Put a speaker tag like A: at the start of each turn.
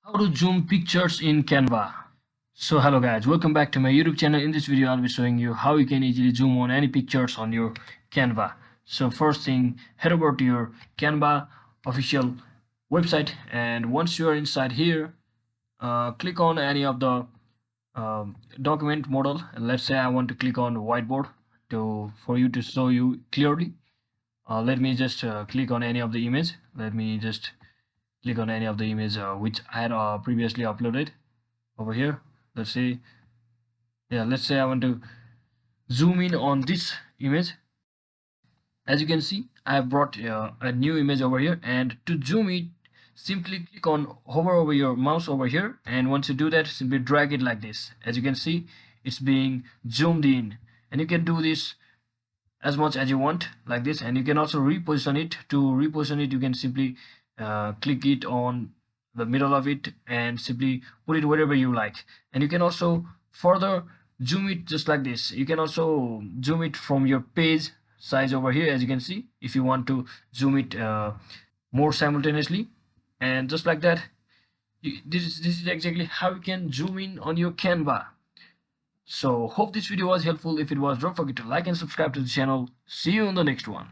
A: How to zoom pictures in Canva. So hello guys, welcome back to my YouTube channel. In this video I'll be showing you how you can easily zoom on any pictures on your Canva. So first thing, head over to your Canva official website, and once you are inside here, click on any of the document model, and let's say I want to click on whiteboard for you to show you clearly. Let me just click on any of the image. Let me just click on any of the image which I had previously uploaded over here. Let's say I want to zoom in on this image. As you can see, I have brought a new image over here, and to zoom it, simply click on hover over your mouse over here, and once you do that, simply drag it like this. As you can see, it's being zoomed in, and you can do this as much as you want like this, and you can also reposition it. To reposition it, you can simply click it on the middle of it and simply put it wherever you like, and you can also further zoom it just like this. You can also zoom it from your page size over here, as you can see, if you want to zoom it more simultaneously, and just like that. This is exactly how you can zoom in on your Canva. So hope this video was helpful. If it was, don't forget to like and subscribe to the channel. See you on the next one.